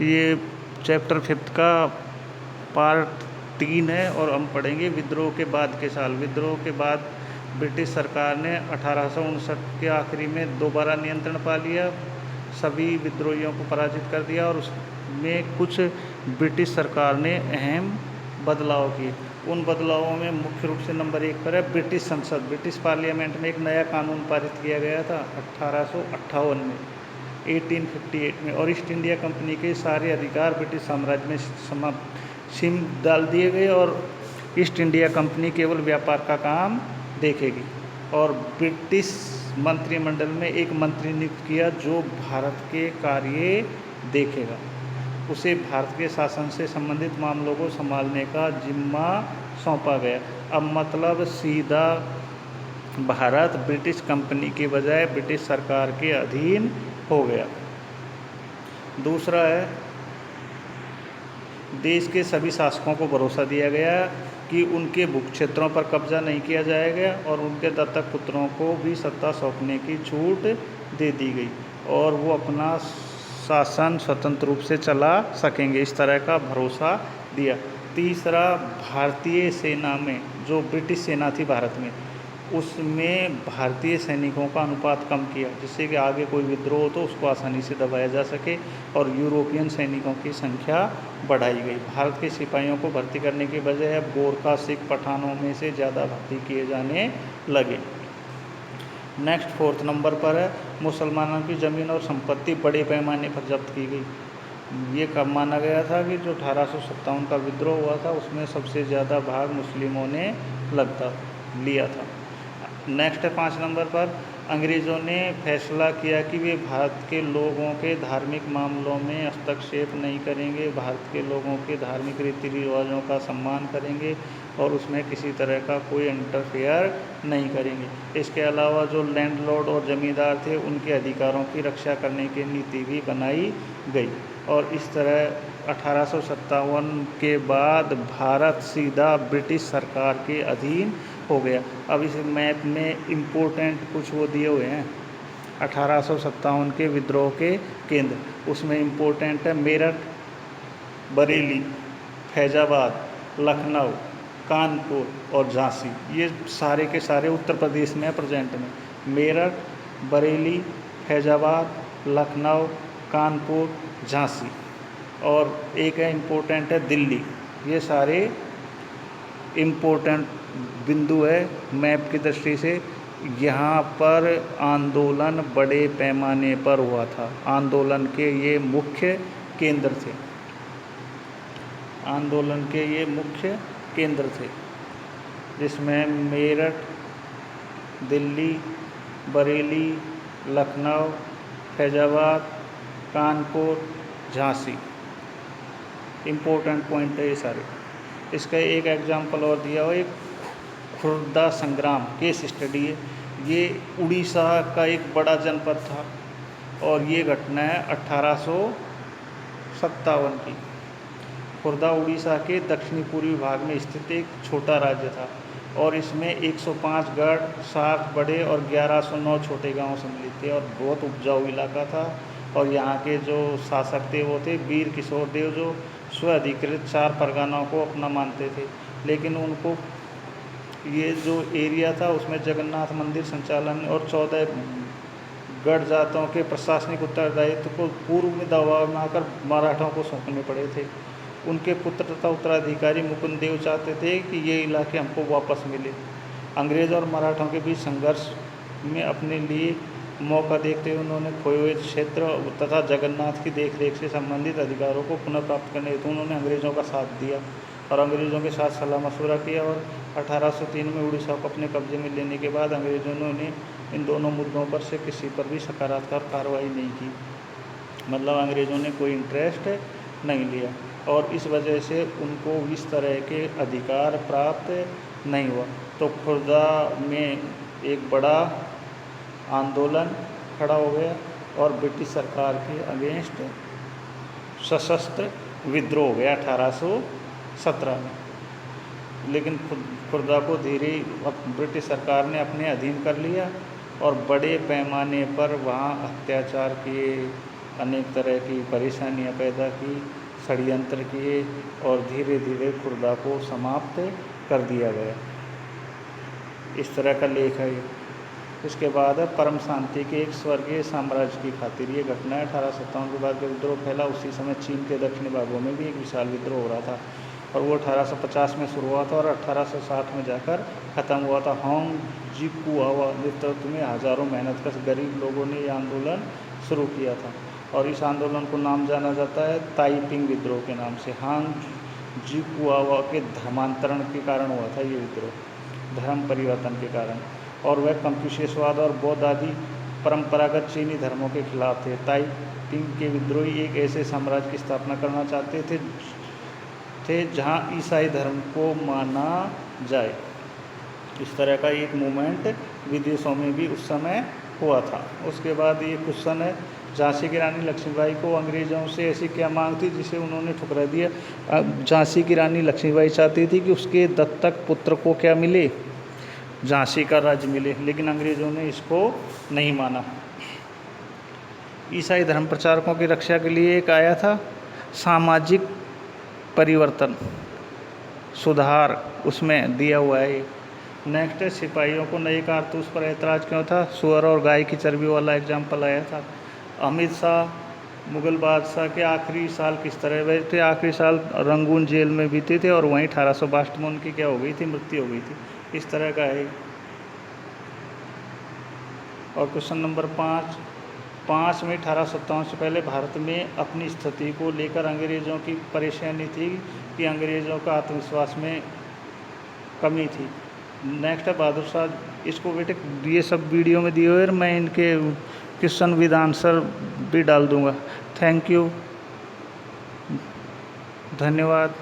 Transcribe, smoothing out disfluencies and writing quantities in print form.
ये चैप्टर 5 का पार्ट 3 है और हम पढ़ेंगे विद्रोह के बाद के साल। विद्रोह के बाद ब्रिटिश सरकार ने 1859 के आखिरी में दोबारा नियंत्रण पा लिया, सभी विद्रोहियों को पराजित कर दिया और उसमें कुछ ब्रिटिश सरकार ने अहम बदलाव किए। उन बदलावों में मुख्य रूप से नंबर 1 पर है ब्रिटिश संसद। ब्रिटिश पार्लियामेंट में एक नया कानून पारित किया गया था 1858 में, 1858 में, और ईस्ट इंडिया कंपनी के सारे अधिकार ब्रिटिश साम्राज्य में सीम डाल दिए गए और ईस्ट इंडिया कंपनी केवल व्यापार का काम देखेगी। और ब्रिटिश मंत्रिमंडल में एक मंत्री नियुक्त किया जो भारत के कार्य देखेगा, उसे भारत के शासन से संबंधित मामलों को संभालने का जिम्मा सौंपा गया। अब मतलब सीधा भारत ब्रिटिश कंपनी के बजाय ब्रिटिश सरकार के अधीन हो गया। दूसरा है, देश के सभी शासकों को भरोसा दिया गया कि उनके भू क्षेत्रों पर कब्जा नहीं किया जाएगा और उनके दत्तक पुत्रों को भी सत्ता सौंपने की छूट दे दी गई और वो अपना शासन स्वतंत्र रूप से चला सकेंगे, इस तरह का भरोसा दिया। तीसरा, भारतीय सेना में जो ब्रिटिश सेना थी भारत में, उसमें भारतीय सैनिकों का अनुपात कम किया जिससे कि आगे कोई विद्रोह हो तो उसको आसानी से दबाया जा सके, और यूरोपियन सैनिकों की संख्या बढ़ाई गई। भारत के सिपाहियों को भर्ती करने के बजाय अब गोरखा, सिख, पठानों में से ज़्यादा भर्ती किए जाने लगे। नेक्स्ट 4th नंबर पर है, मुसलमानों की ज़मीन और संपत्ति बड़े पैमाने पर जब्त की गई। ये कब माना गया था कि जो 1857 का विद्रोह हुआ था उसमें सबसे ज़्यादा भाग मुस्लिमों ने लिया था। नेक्स्ट है 5 नंबर पर, अंग्रेज़ों ने फैसला किया कि वे भारत के लोगों के धार्मिक मामलों में हस्तक्षेप नहीं करेंगे, भारत के लोगों के धार्मिक रीति रिवाजों का सम्मान करेंगे और उसमें किसी तरह का कोई इंटरफेयर नहीं करेंगे। इसके अलावा जो लैंडलॉर्ड और ज़मींदार थे उनके अधिकारों की रक्षा करने की नीति भी बनाई गई और इस तरह 1857 के बाद भारत सीधा ब्रिटिश सरकार के अधीन हो गया। अब इस मैप में इम्पोर्टेंट कुछ वो दिए हुए हैं 1857 के विद्रोह के केंद्र, उसमें इम्पोर्टेंट है मेरठ, बरेली, फैजाबाद, लखनऊ, कानपुर और झांसी। ये सारे के सारे उत्तर प्रदेश में है प्रेजेंट में। मेरठ, बरेली, फैजाबाद, लखनऊ, कानपुर, झांसी, और एक है इम्पोर्टेंट है दिल्ली। ये सारे इम्पोर्टेंट बिंदु है मैप की दृष्टि से। यहाँ पर आंदोलन बड़े पैमाने पर हुआ था, आंदोलन के ये मुख्य केंद्र थे, आंदोलन के ये मुख्य केंद्र थे, जिसमें मेरठ, दिल्ली, बरेली, लखनऊ, फैजाबाद, कानपुर, झांसी। इम्पोर्टेंट पॉइंट है ये सारे। इसका एक एग्जाम्पल और दिया हुआ, एक खुर्दा संग्राम केस स्टडी है। ये उड़ीसा का एक बड़ा जनपद था और ये घटना है 1857 की। खुर्दा उड़ीसा के दक्षिणी पूर्वी भाग में स्थित एक छोटा राज्य था और इसमें 105 गढ़, 60 बड़े और 1109 छोटे गांव सम्मिलित थे और बहुत उपजाऊ इलाका था। और यहाँ के जो शासक थे वो थे वीर किशोर देव, जो स्वाधिकृत 4 परगनाओं को अपना मानते थे, लेकिन उनको ये जो एरिया था उसमें जगन्नाथ मंदिर संचालन और 14 गढ़ जातों के प्रशासनिक उत्तरदायित्व को पूर्व में दबाव में आकर मराठों को सौंपने पड़े थे। उनके पुत्र तथा उत्तराधिकारी मुकुंद देव चाहते थे कि ये इलाके हमको वापस मिले। अंग्रेज़ और मराठों के बीच संघर्ष में अपने लिए मौका देखते हुए उन्होंने खोए हुए क्षेत्र तथा जगन्नाथ की देखरेख से संबंधित अधिकारों को पुनः प्राप्त करने हेतु उन्होंने अंग्रेज़ों का साथ दिया और अंग्रेज़ों के साथ सलाह मशवरा किया और 1803 में उड़ीसा को अपने कब्जे में लेने के बाद अंग्रेज़ों ने इन दोनों मुद्दों पर से किसी पर भी सकारात्मक कार्रवाई नहीं की, मतलब अंग्रेज़ों ने कोई इंटरेस्ट नहीं लिया और इस वजह से उनको इस तरह के अधिकार प्राप्त नहीं हुआ। तो खुर्दा में एक बड़ा आंदोलन खड़ा हो गया और ब्रिटिश सरकार के अगेंस्ट सशस्त्र विद्रोह हो गया 1817 में। लेकिन खुर्दा को धीरे ब्रिटिश सरकार ने अपने अधीन कर लिया और बड़े पैमाने पर वहाँ अत्याचार किए, अनेक तरह की परेशानियां पैदा की, षड्यंत्र किए और धीरे धीरे खुर्दा को समाप्त कर दिया गया। इस तरह का लेख है ये। उसके बाद है परम शांति के एक स्वर्गीय साम्राज्य की खातिर। ये घटना है 1857 के बाद जब विद्रोह फैला, उसी समय चीन के दक्षिणी भागों में भी एक विशाल विद्रोह हो रहा था और वो 1850 में शुरू हुआ था और 1860 में जाकर ख़त्म हुआ था। होंग जिकुआवा नेतृत्व में हज़ारों मेहनतकश गरीब लोगों ने ये आंदोलन शुरू किया था और इस आंदोलन को नाम जाना जाता है ताइपिंग विद्रोह के नाम से। हांग जिकुआवा के धर्मांतरण के कारण हुआ था ये विद्रोह, धर्म परिवर्तन के कारण, और वह कंफ्यूशियसवाद और बौद्ध आदि परंपरागत चीनी धर्मों के खिलाफ थे। ताइपिंग के विद्रोही एक ऐसे साम्राज्य की स्थापना करना चाहते थे जहां ईसाई धर्म को माना जाए। इस तरह का एक मूवमेंट विदेशों में भी उस समय हुआ था। उसके बाद ये क्वेश्चन है, झांसी की रानी लक्ष्मीबाई को अंग्रेज़ों से ऐसी क्या मांग थी जिसे उन्होंने ठुकरा दिया। झांसी की रानी लक्ष्मीबाई चाहती थी कि उसके दत्तक पुत्र को क्या मिले, झांसी का राज्य मिले, लेकिन अंग्रेज़ों ने इसको नहीं माना। ईसाई धर्म प्रचारकों की रक्षा के लिए एक आया था सामाजिक परिवर्तन सुधार, उसमें दिया हुआ है। नेक्स्ट, सिपाहियों को नए कारतूस पर ऐतराज़ क्यों था। सुअर और गाय की चर्बी वाला एग्जाम्पल आया था। अमित शाह मुग़ल बादशाह के आखिरी साल किस तरह गए थे। आखिरी साल रंगून जेल में बीते थे और वहीं 1862 में उनकी क्या हो गई थी, मृत्यु हो गई थी। इस तरह का है। और क्वेश्चन नंबर 5 में 1857 से पहले भारत में अपनी स्थिति को लेकर अंग्रेज़ों की परेशानी थी कि अंग्रेज़ों का आत्मविश्वास में कमी थी। नेक्स्ट है बहादुर शाह। इसको बेटे ये सब वीडियो में दिए हुए, मैं इनके क्वेश्चन विद आंसर भी डाल दूँगा। थैंक यू, धन्यवाद।